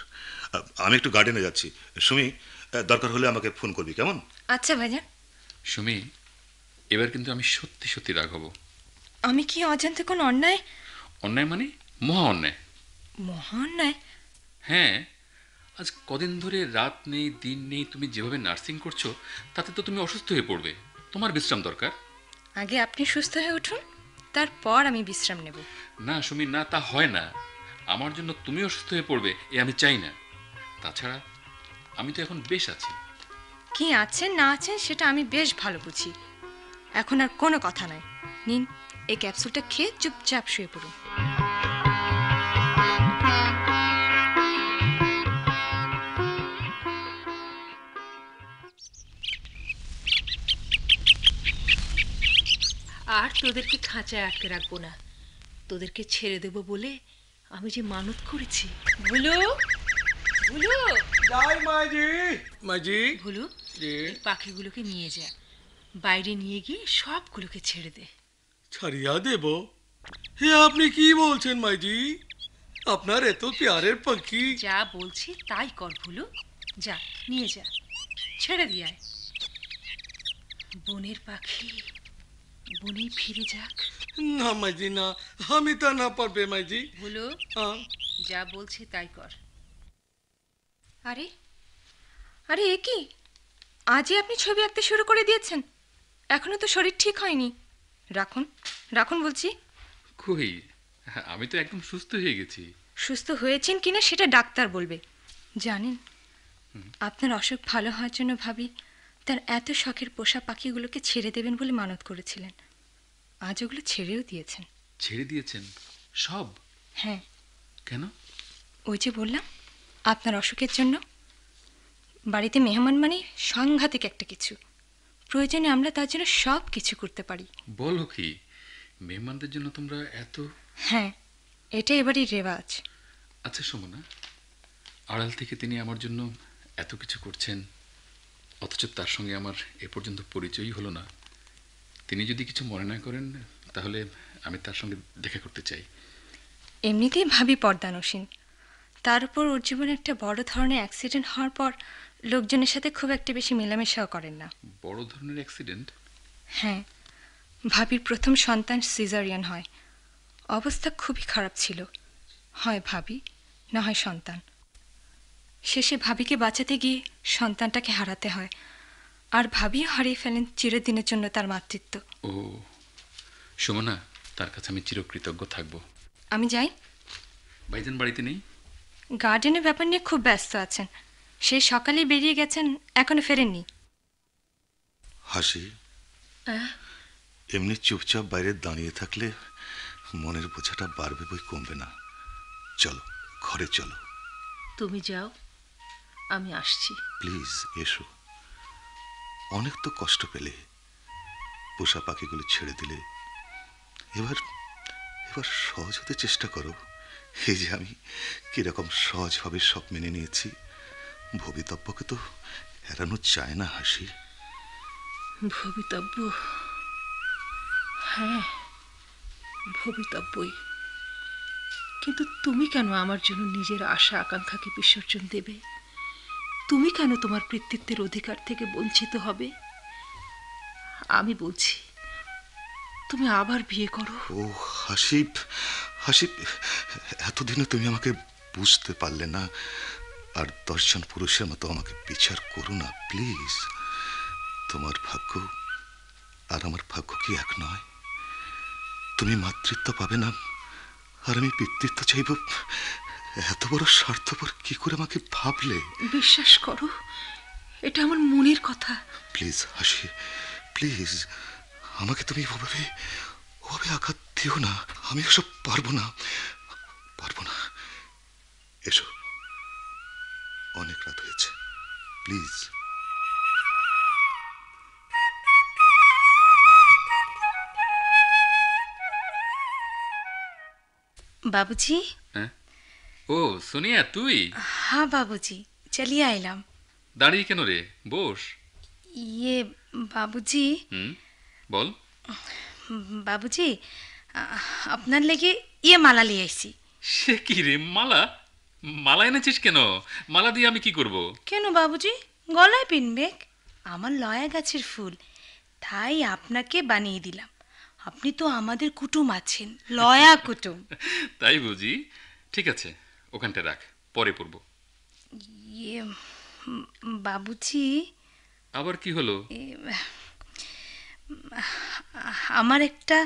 আমি একটু গার্ডেনে যাচ্ছি। সুমি, দরকার হলে আমাকে ফোন করবি, কেমন? আচ্ছা ভাইজান। সুমি, এবার কিন্তু আমি সত্যি সত্যি রাগ হব। আমি কি অজান্তে কোনো অন্যায়? অন্যায় মানে? মহা অন্যায়। মহা অন্যায়? হ্যাঁ, আজ কদিন ধরে রাত নেই দিন নেই তুমি যেভাবে নার্সিং করছো, তাতে তো তুমি অসুস্থ হয়ে পড়বে। তোমার বিশ্রাম দরকার। আগে আপনি সুস্থ হয়ে উঠুন, তারপর আমি বিশ্রাম নেব। না সুমি, না, তা হয় না। আমার জন্য তুমি অসুস্থ হয়ে পড়বে এ আমি চাই না। তাছাড়া আমি তো এখন বেশ আছি। কি আছেন না আছেন সেটা আমি বেশ ভালো বুঝি। এখন আর কোনো কথা নাই। নিন, এই ক্যাপসুলটা খেয়ে চুপচাপ শুয়ে পড়ুন। আর তোদেরকে খাঁচায় আটকে রাখবো না, তোদেরকে ছেড়ে দেব বলে আমি যে মানত করেছি। ভুলু, ভুলু, যাই মাজি। মাজি, ভুলু, এই পাখিগুলোকে নিয়ে যা, বাইরে নিয়ে গিয়ে সবগুলোকে ছেড়ে দে। ছাড়িয়া দেব? হে আপনি কি বলছেন মাইজি? আপনার এত প্যারের পাখি। যা বলছি তাই কর ভুলু, যা নিয়ে যা, ছেড়ে দিয়ে আয়। বনের পাখি বনেই ফিরে যাক। না মাইজি না, আমি তা না পারবে মাইজি। ভুলু, যা বলছি তাই কর। আরে আরে, এ কি? আজই আপনি ছবি আঁকতে শুরু করে দিয়েছেন? এখনো তো শরীর ঠিক হয়নি। রাখুন, রাখুন বলছি। কই, আমি তো একদম সুস্থ হয়ে গেছি। সুস্থ হয়েছেন কিনা সেটা ডাক্তার বলবে। জানেন, আপনার অসুখ ভালো হওয়ার জন্য ভাবি তার এত শখের পোষা পাখিগুলোকে ছেড়ে দেবেন বলে মানত করেছিলেন। আজ ওগুলো ছেড়েও দিয়েছেন। ছেড়ে দিয়েছেন সব? হ্যাঁ। কেন? ওই যে বললাম, আপনার অসুখের জন্য। বাড়িতে মেহমান মানে সাংঘাতিক একটা কিছু। প্রয়োজনে আমরা তার জন্য সব কিছু করতে পারি। বলো কি, মেহমানদের জন্য তোমরা এত? হ্যাঁ, এটা এবারই রেওয়াজ। আচ্ছা সুমনা, আড়াল থেকে তিনি আমার জন্য এত কিছু করছেন, অথচ তার সঙ্গে আমার এ পর্যন্ত পরিচয়ই হলো না। তিনি যদি কিছু মনে না করেন তাহলে আমি তার সঙ্গে দেখা করতে চাই। এমনিতেই ভাবি পর্দানসীন, তার উপর ওর জীবনে একটা বড় ধরনের অ্যাক্সিডেন্ট হওয়ার পর লোকজনের সাথে খুব একটা বেশি মেলামেশাও করেন না। বড় ধরনের অ্যাক্সিডেন্ট? হ্যাঁ, ভাবির প্রথম সন্তান সিজারিয়ান হয়। অবস্থা খুবই খারাপ ছিল। হয় ভাবি, না হয় সন্তান। শেষে ভাবিকে বাঁচাতে গিয়ে সন্তানটাকে হারাতে হয়, আর ভাবিও হারিয়ে ফেলেন চিরদিনের জন্য তার মাতৃত্ব। ও সুমনা, তার কাছে আমি চিরকৃতজ্ঞ থাকব। আমি যাই। ভাইজান বাড়িতে নেই? গার্ডেনের ব্যাপার নিয়ে খুব ব্যস্ত আছেন। সেই সকালে বেরিয়ে গেছেন, এখনো ফেরেননি। হাসি, এমনি চুপচাপ বাইরে দাঁড়িয়ে থাকলে মনের বোঝাটা বাড়বে বই কমবে না। চলো ঘরে চলো। তুমি যাও, আমি আসছি। প্লিজ এসো। অনেক তো কষ্ট পেলে, পোষা পাখিগুলো ছেড়ে দিলে। এবার এবার সহজ হতে চেষ্টা করো। এই যে আমি কিরকম সহজভাবে সব মেনে নিয়েছি, ভবিতব্যকে তো এড়ানো যায় না হাসি। ভবিতব্য? হ্যাঁ, ভবিতব্যই। কিন্তু তুমি কেন আমার জন্য নিজের আশা আকাঙ্ক্ষাকে বিসর্জন দেবে? তুমি কেন তোমার কৃতিত্বের অধিকার থেকে বঞ্চিত হবে? আমি বলছি, তুমি আবার বিয়ে করো। ও হাসি, হাসি, এতদিনে তুমি আমাকে বুঝতে পারলে না। আর 10 জন পুরুষের মতো আমাকে বিচার করো না প্লিজ। তোমার ভাগ্য আর আমার ভাগ্য কি এক নয়? তুমি মাতৃত্ব পাবে না আর আমি পিতৃত্ব চাইব। এত বড় স্বার্থপর কি করে আমাকে ভাবলে? বিশ্বাস করো, এটা আমার মনের কথা। প্লিজ হাসি, প্লিজ আমাকে তুমি ওভাবে আঘাত দিও না। আমি ওসব পারবো না, পারবো না। এসো, অনেক রাত হয়েছে, প্লিজ। बाबूजी। হ্যাঁ? ও সোনিয়া, তুই हाँ बाबूजी, चलिए आइलाम। দাঁড়িয়ে কেন রে? বস। ये बाबूजी, হুম, বল। बाबूजी, আপনার লেগে ইয়ে মালা লিয়ে আইছি। সে কি রে, মালা? মালা এনেছিস কেন? মালা দিয়ে আমি কি করব? কেন বাবুজি, গলায় পিনবে? আমার লয়া গাছের ফুল, তাই আপনাকে বানিয়ে দিলাম। আপনি তো আমাদের কুটুম আছেন, লয়া কুটুম। তাই বুঝি? ঠিক আছে, ওখানটা রাখ, পরে পড়ব। ইয়ে বাবুজি, আবার কি হলো? আমার একটা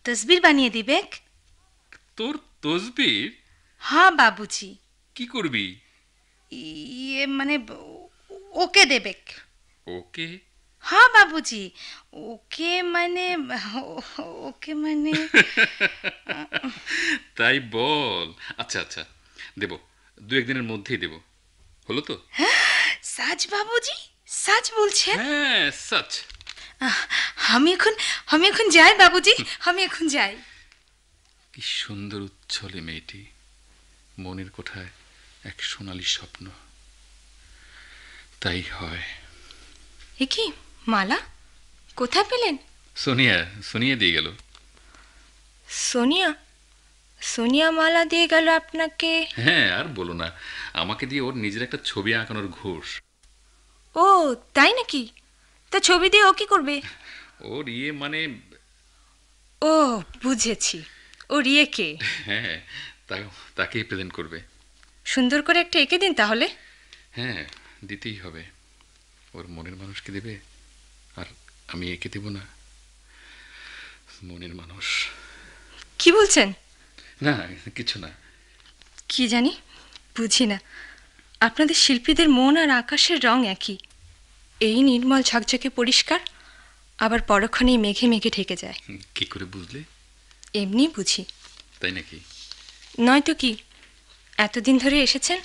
তসবির বানিয়ে দিবে? তোর তসবির? হ্যাঁ বাবুজি। কি করবি? ইয়ে মানে ওকে দেবে। ওকে? হ্যাঁ বাবুজি, ওকে মানে ওকে মানে তাই বল। আচ্ছা আচ্ছা, দেব, দু একদিনের মধ্যেই দেব। হলো তো? সাজ বাবুজি, সাজ বলছেন? হ্যাঁ, সচ। আমি এখন যাই বাবুজি, আমি এখন যাই। কি সুন্দর উচ্ছলে মেয়েটি, মনের কোঠায় এক সোনালী স্বপ্ন। তাই হয়। এ কি মালা কোথায় পেলেন? সোনিয়া, সোনিয়া দিয়ে গেল। সোনিয়া? সোনিয়া মালা দিয়ে গেল আপনাকে? হ্যাঁ, আর বলো না, আমাকে দিয়ে ওর নিজের একটা ছবি আঁকানোর ঘুষ। ও তাই নাকি? তা ছবি দিয়ে ও কি করবে? ওর ইয়ে মানে, ও বুঝেছি, ও রিয়েকে। হ্যাঁ, তাকেই প্রেজেন্ট করবে। সুন্দর করে একটা এঁকে দিন তাহলে। হ্যাঁ, দিতেই হবে। ওর মনের মানুষকে দেবে, আর আমি এঁকে দেব না? মনের মানুষ। কি বলছেন? না, কিছু না। কি জানি, বুঝি না। আপনাদের শিল্পীদের মন আর আকাশের রং একই, এই নির্মল ঝকঝকে পরিষ্কার, আবার পরক্ষণেই মেঘে মেঘে ঢেকে যায়। কি করে বুঝলে? এমনি বুঝি। তাই নাকি? নয়তো কি, এতদিন ধরে এসেছেন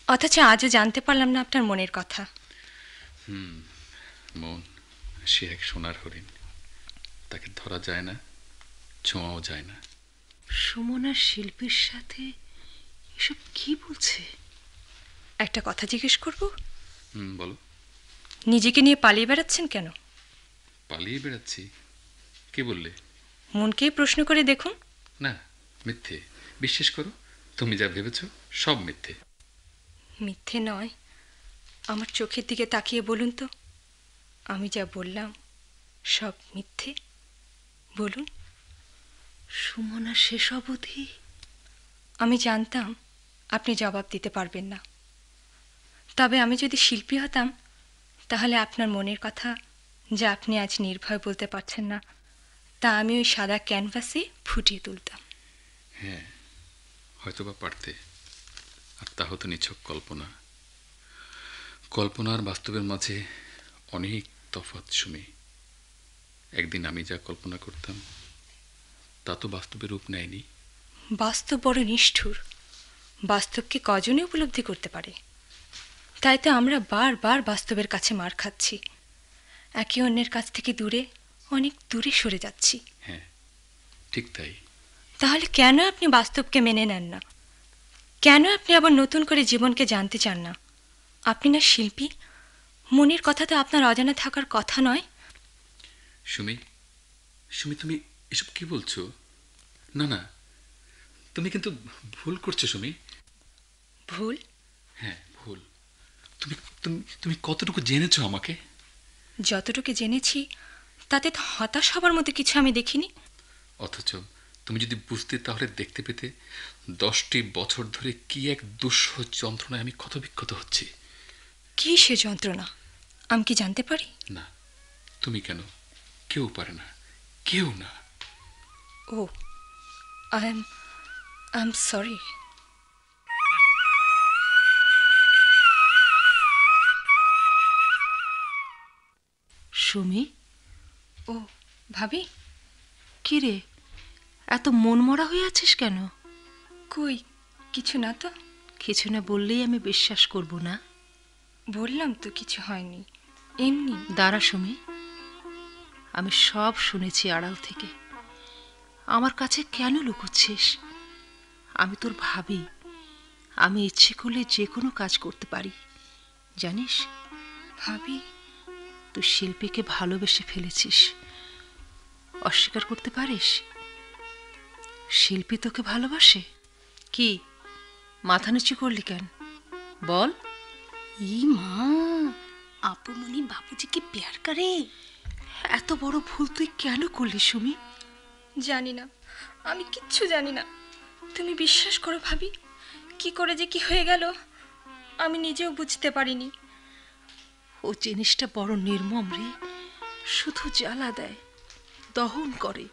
অথচ আজও জানতে পারলাম না আপনার মনের কথা। মন সে এক সোনার হরিণ, তাকে ধরা যায় না, ছোঁয়াও যায় না। সুমনা শিল্পীর সাথে এসব কি বলছে? একটা কথা জিজ্ঞেস করব? বলো। নিজেকে নিয়ে পালিয়ে বেড়াচ্ছেন কেন? পালিয়ে বেড়াচ্ছি? কে বললে? মনকেই প্রশ্ন করে দেখুন। না, মিথ্যে। বিশ্বাস করো, তুমি যা ভেবেছ সব মিথ্যে। মিথ্যে নয়, আমার চোখের দিকে তাকিয়ে বলুন তো, আমি যা বললাম সব মিথ্যে? বলুন। সুমনা শেষ অবধি? আমি জানতাম আপনি জবাব দিতে পারবেন না, তবে আমি যদি শিল্পী হতাম তাহলে আপনার মনের কথা যা আপনি আজ নির্ভয় বলতে পারছেন না, তা আমি ওই সাদা ক্যানভাসে ফুটিয়ে তুলতাম। হ্যাঁ, হয়তোবা পারতে, আর তা হতো নিছক কল্পনা। কল্পনা আর বাস্তবের মাঝে অনেক তফাৎ সুমি। একদিন আমি যা কল্পনা করতাম তা তো বাস্তবের রূপ নেয়নি। বাস্তব বড় নিষ্ঠুর, বাস্তবকে কজনে উপলব্ধি করতে পারে? তাই তো আমরা বারবার বাস্তবের কাছে মার খাচ্ছি, একে অন্যের কাছ থেকে দূরে, অনেক দূরে সরে যাচ্ছি। হ্যাঁ, ঠিক তাই। তাহলে কেন আপনি বাস্তবকে মেনে নেন না? কেন আপনি আবার নতুন করে জীবনকে জানতে চান না? আপনি না শিল্পী, মনের কথা তো আপনার অজানা থাকার কথা নয়। সুমি, সুমি, তুমি এসব কি বলছো? না না, তুমি কিন্তু ভুল করছো সুমি। ভুল? হ্যাঁ, ভুল। তুমি তুমি তুমি কতটুকু জেনেছো আমাকে? যতটুকু জেনেছি তাতে তো হতাশ হবার মতো কিছু আমি দেখিনি। অথচ তুমি যদি বুঝতে, তাহলে দেখতে পেতে 10টি বছর ধরে কি এক দুঃসহ যন্ত্রণায় আমি ক্ষতবিক্ষত হচ্ছি। কি সে যন্ত্রণা আমি কি জানতে পারি? না, তুমি কেন, কেউ পারে না, কেউ না। ও, আই এম সরি। সুমি? ও ভাবি। কি রে, এত মন মরা হয়ে আছিস কেন? কই কিছু না তো। কিছু না বললেই আমি বিশ্বাস করব না। বললাম তো কিছু হয়নি, এমনি। দাঁড়া সুমি, আমি সব শুনেছি আড়াল থেকে। আমার কাছে কেন লুকোচ্ছিস? আমি তোর ভাবি, আমি ইচ্ছে করলে যে কোনো কাজ করতে পারি, জানিস? ভাবি, তুই শিল্পীকে ভালোবেসে ফেলেছিস, অস্বীকার করতে পারিস? শিল্পী তোকে ভালোবাসে? কি মাথা নিচু করলি কেন, বল। ই মা, আপুমনি বাবুজিকে প্যার করে? এত বড় ভুল তুই কেন করলি সুমি? জানি না, আমি কিচ্ছু জানি না। তুমি বিশ্বাস করো ভাবি, কি করে যে কি হয়ে গেল আমি নিজেও বুঝতে পারিনি। ও জিনিসটা বড় নির্মম রে, শুধু জ্বালা দেয়, দহন করে,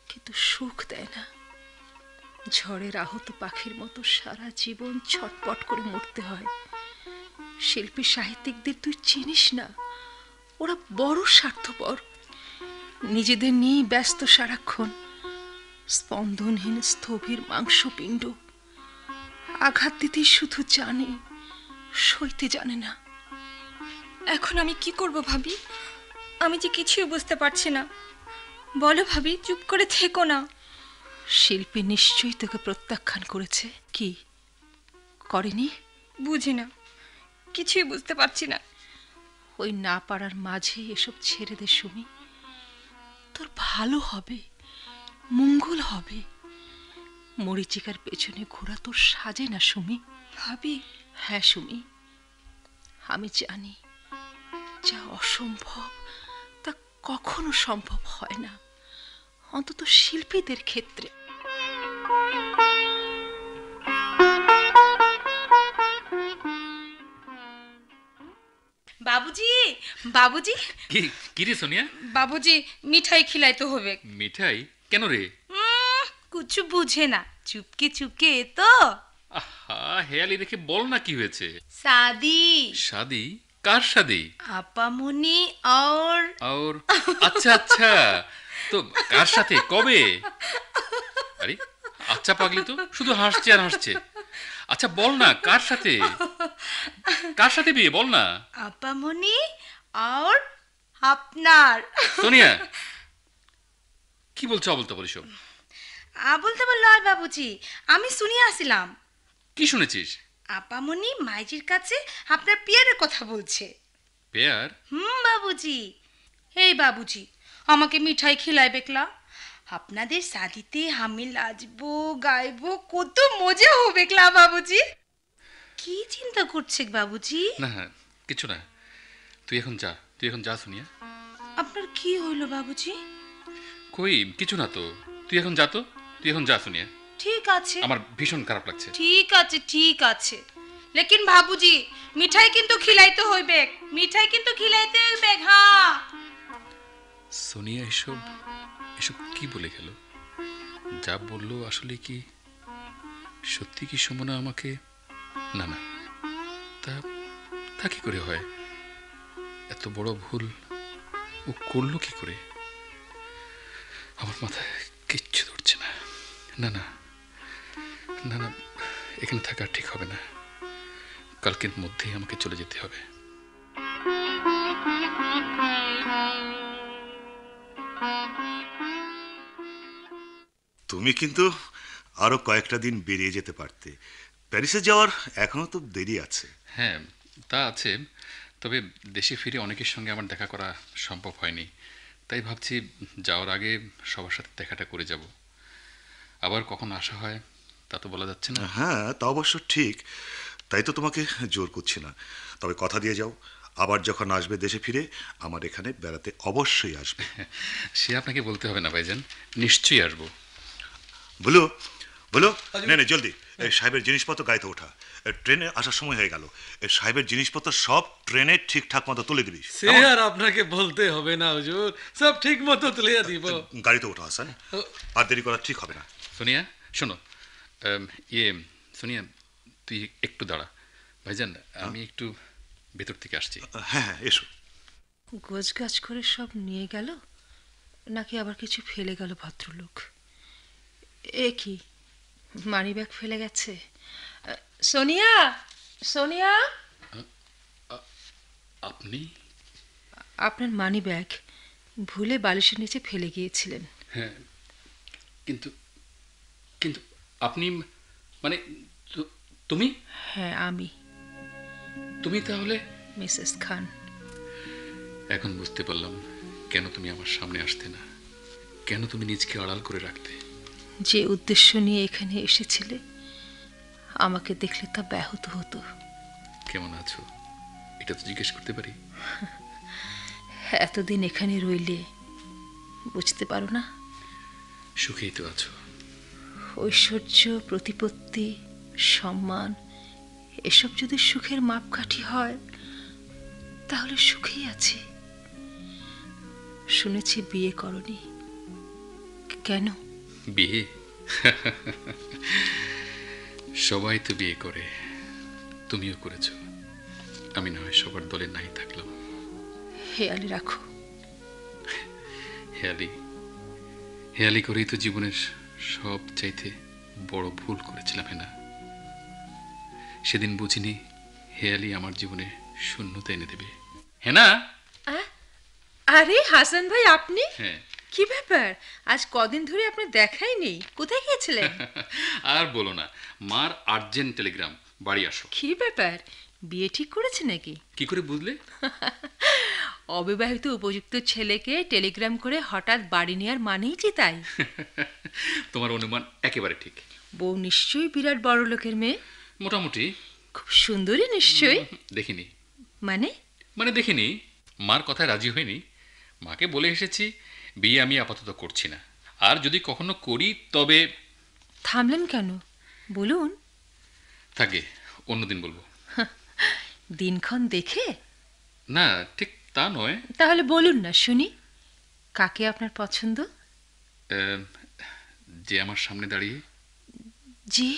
কিন্তু সুখ দেয় না। ঝড়ের আহত পাখির মতো সারা জীবন ছটপট করে মরতে হয়। শিল্পী সাহিত্যিকদের তুই চিনিস না, ওরা বড় স্বার্থপর, নিজেদের নিয়েই ব্যস্ত সারাক্ষণ। স্পন্দনহীন স্থবির মাংসপিণ্ড, আঘাত দিতেই শুধু জানে, সইতে জানে না। এখন আমি কি করব ভাবি? আমি যে কিছুই বুঝতে পারছি না। বলো ভাবি, চুপ করে থেকো না। শিল্পী নিশ্চয়ই তোকে প্রত্যাখ্যান করেছে। কি করেনি? বুঝি না, কিছুই বুঝতে পারছি না। ওই না পারার মাঝে এসব ছেড়ে দে সুমি, তোর ভালো হবে, মঙ্গল হবে। মরিচিকার পেছনে ঘোরা তোর সাজে না সুমি। ভাবি। হ্যাঁ সুমি, আমি জানি যা অসম্ভব তা কখনো সম্ভব হয় না, অন্তত শিল্পীদের ক্ষেত্রে। বাবুজি, বাবুজি। কি রে সোনিয়া? বাবুজি, মিঠাই খিলাইতে হবে। মিঠাই? কেন রে? কিছু বুঝে না, চুপকে চুপকে তো। আহা, হেয়ালি দেখে বল না কি হয়েছে। শাদি। শাদি? কার শাদি? আপামনি আর আচ্ছা আচ্ছা, তো কার সাথে, কবে? আরে আচ্ছা পাগলি তো, শুধু হাসছে আর হাসছে। আচ্ছা বল না, কার সাথে, কার সাথে বিয়ে, বল না। আপামনি আর আপনার। সোনিয়া, কি বলছো অবল তো বলিস? বলতে বললো আর বাবুজি, আমি শুনিয়ে আসিলাম। কি শুনেছিস? আপামনি মাইজির কাছে আপনার পিয়ারের কথা বলছে। পেয়ার? বাবুজি। এই বাবুজি, আমাকে মিঠাই খিলাই বেকলা। আপনাদের শাদিতে আমি নাচবো, গাইবো, কত মজা হবে ক্লা বাবুজি। কি চিন্তা করছে বাবুজি? না কিছু না, তুই এখন যা সোনিয়া। আপনার কি হইলো বাবুজি? কই কিছু না তো, তুই এখন যা সোনিয়া। ঠিক আছে। আমার ভীষণ খারাপ লাগছে। ঠিক আছে ঠিক আছে, লেকিন বাবুজি মিঠাই কিন্তু খিলাইতে হইবে, মিঠাই কিন্তু খিলাইতে হইবে। হ্যাঁ। সোনিয়া এসব কি বলে গেল? যা বললো আসলে কি সত্যি? কি সুমনা আমাকে? না না, তা কি করে হয়? এত বড় ভুল ও করলো কি করে? আমার মাথায় কিচ্ছু ধরছে না। না না না না, এখানে থাকা ঠিক হবে না। কালকের মধ্যেই আমাকে চলে যেতে হবে। তুমি কিন্তু আরো কয়েকটা দিন বেরিয়ে যেতে পারতে। প্যারিসে যাওয়ার এখনো তো দেরি আছে। হ্যাঁ তা আছে, তবে দেশে ফিরে অনেকের সঙ্গে আমার দেখা করা সম্ভব হয়নি। তাই ভাবছি যাওয়ার আগে সবার সাথে দেখাটা করে যাব। আবার কখন আসা হয় তা তো বলা যাচ্ছে না। হ্যাঁ তা অবশ্য ঠিক, তাই তো তোমাকে জোর করছি না। তবে কথা দিয়ে যাও, আবার যখন আসবে দেশে ফিরে আমার এখানে বেড়াতে অবশ্যই আসবে। সে আপনাকে বলতে হবে না ভাইজান, নিশ্চয়ই আসবো। বলো বলো, নে জলদি সাহেবের জিনিসপত্র গাড়িতে ওঠা, ট্রেনে আসার সময় হয়ে গেল। সাহেবের জিনিসপত্র সব ট্রেনে ঠিকঠাক মতো তুলে দিবি। সে আর আপনাকে বলতে হবে না হুজুর, সব ঠিক মতো তুলে দিব। গাড়িতে ওঠা হাসান, আর দেরি করা ঠিক হবে না। সোনিয়া শোনো, সোনিয়া তুই একটু দাঁড়া। ভাইজান আমি একটু ভেতর থেকে আসছি। হ্যাঁ হ্যাঁ এসো। গোছগাছ করে সব নিয়ে গেল নাকি আবার কিছু ফেলে গেল ভদ্রলোক? এ কি, মানিব্যাগ ফেলে গেছে? সোনিয়া, সোনিয়া। আপনি? আপনার মানিব্যাগ ভুলে বালিশের নিচে ফেলে গিয়েছিলেন। হ্যাঁ, কিন্তু কিন্তু আপনি মানে তুমি? হ্যাঁ, আমি। তুমি তাহলে মিসেস খান। এখন বুঝতে পারলাম কেন তুমি আমার সামনে আসতে না, কেন তুমি নিজকে আড়াল করে রাখতে। যে উদ্দেশ্য নিয়ে এখানে এসেছিলে আমাকে দেখলে তা ব্যাহত হতো। কেমন আছো এটা তো জিজ্ঞেস করতে পারি? এতদিন এখানে রইলে বুঝতে পারো না? সুখেই তো আছো। ঐশ্বর্য, প্রতিপত্তি, সম্মান এসব যদি সুখের মাপকাঠি হয় তাহলে সুখেই আছি। শুনেছি বিয়ে করনি, কেন? বিয়ে? সবাই তো বিয়ে করে, তুমিও করেছো। আমি না হয় সবার দলে নাই থাকলাম। হেয়ালি রাখো। হেয়ালি হেয়ালি করেই তো জীবনের সব চাইতে বড় ভুল করেছিলাম। না, সেদিন বুঝিনি হেয়ালি আমার জীবনে শূন্যতা এনে দেবে। হ্যাঁ না? আরে হাসান ভাই, আপনি? হ্যাঁ। কি ব্যাপার, আজ কদিন ধরে আপনি দেখাই নেই, কোথায় গিয়েছিলেন? আর বলো না, মার আর্জেন্ট টেলিগ্রাম, বাড়ি আসো। কি ব্যাপার, বিয়ে ঠিক করেছে নাকি? কি করে বুঝলে? অবিবাহিত উপযুক্ত ছেলেকে টেলিগ্রাম করে হঠাৎ বাড়ি নেওয়ার মানেই যে তাই। তোমার অনুমান একেবারে ঠিক। বউ নিশ্চয়ই বিরাট বড় লোকের মেয়ে? মোটামুটি। খুব সুন্দরী নিশ্চয়ই? দেখিনি। মানে দেখিনি, মার কথায় রাজি হয়নি। মাকে বলে এসেছি বিয়ে আমি আপাতত করছি না, আর যদি কখনো করি তবে। থামলেন কেন, বলুন। থাকে, অন্যদিন বলবো। দিনক্ষণ দেখে? না, ঠিক তা নয়। তাহলে বলুন না শুনি, কাকে আপনার পছন্দ? যে আমার সামনে দাঁড়িয়ে। জি।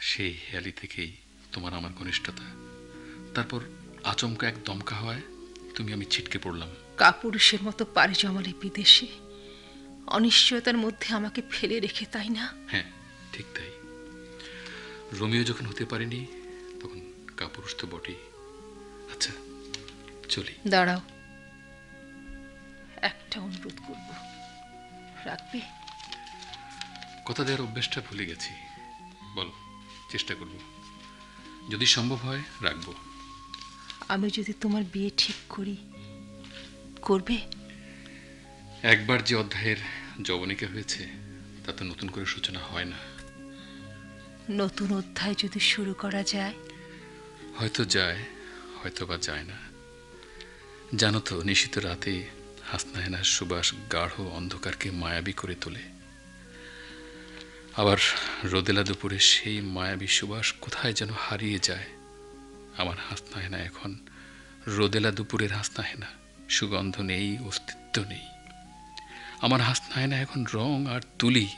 সেই হেয়ালি থেকেই তোমার আমার ঘনিষ্ঠতা, তারপর আচমকা এক দমকা হয় তুমি আমি ছিটকে পড়লাম। কাপুরুষের মতো পাড়ি জমালে বিদেশে, অনিশ্চয়তার মধ্যে আমাকে ফেলে রেখে, তাই না? হ্যাঁ, ঠিক তাই। রোমিও যখন হতে পারেনি তখন কাপুরুষ তো বটেই। আচ্ছা চলি। দাঁড়াও, একটা অনুরোধ করব, রাখবে? কথা দেওয়ার অভ্যেসটা ভুলে গেছি। বলো, চেষ্টা করব, যদি সম্ভব হয় রাখবো। আমি যদি তোমার বিয়ে ঠিক করি, করবে? একবার যে অধ্যায়ের যবনিকা হয়েছে তা তো নতুন করে সূচনা হয় না। নতুন অধ্যায় যদি শুরু করা যায়? হয়তো যায়, হয়তো বা যায় না। জানো তো, নিশীত রাতে হাসনাহেনার সুবাস গাঢ় অন্ধকারকে মায়াবী করে তোলে। আবার রোদেলা দুপুরে সেই মায়াবী সুবাস কোথায় যেন হারিয়ে যায়। আমার হাসনাহেনা এখন রোদেলা দুপুরের হাসনাহেনা, সুগন্ধ নেই, অস্তিত্ব নেই। আমার হাসনাহেনা এখন রং আর তুলি,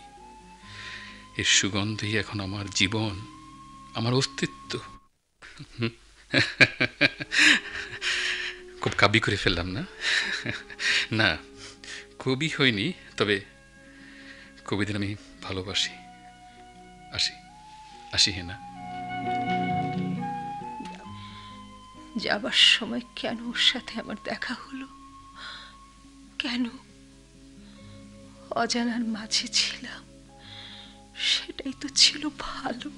এর সুগন্ধই এখন আমার জীবন, আমার অস্তিত্ব। খুব কাবি করে ফেললাম না? না, কবি হইনি, তবে কবিদের আমি ভালোবাসি। আসি আসি। হ্যাঁ না? যাবার সময় কেন ওর সাথে আমার দেখা হলো? কেন? অজানার মাঝে ছিলাম, সেটাই তো ছিল ভালো।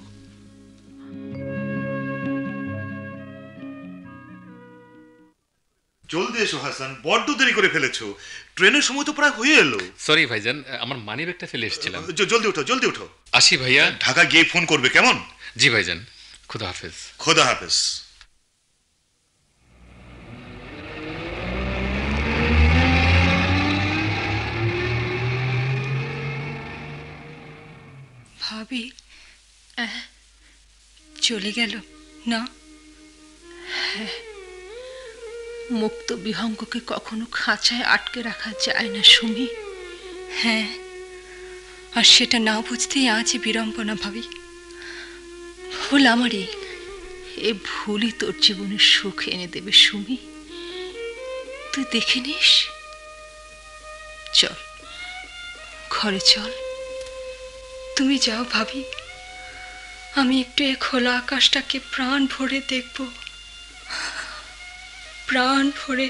জলদি এসো হাসান, বড্ড দেরি করে ফেলেছো, ট্রেনের সময় তো প্রায় হয়ে এলো। সরি ভাইজান, আমার মানি ব্যাগটা ফেলে এসেছিলাম। জলদি ওঠো, জলদি ওঠো। আসি ভাইয়া। ঢাকা গিয়ে ফোন করবে, কেমন? জি ভাইজান, খুদা হাফেজ। খোদা হাফেজ। ভাবি চলে গেল না? মুক্ত বিহঙ্গকে কখনো খাঁচায় আটকে রাখা যায় না সুমি। হ্যাঁ, আর সেটা না বুঝতেই আজই বিড়ম্বনা ভাবি। ভুল আমারই। এ ভুলই তোর জীবনে সুখ এনে দেবে সুমি, তুই দেখে নিস। চল, ঘরে চল। তুমি যাও ভাবি, আমি একটু এ খোলা আকাশটাকে প্রাণ ভরে দেখব, প্রাণ ভরে।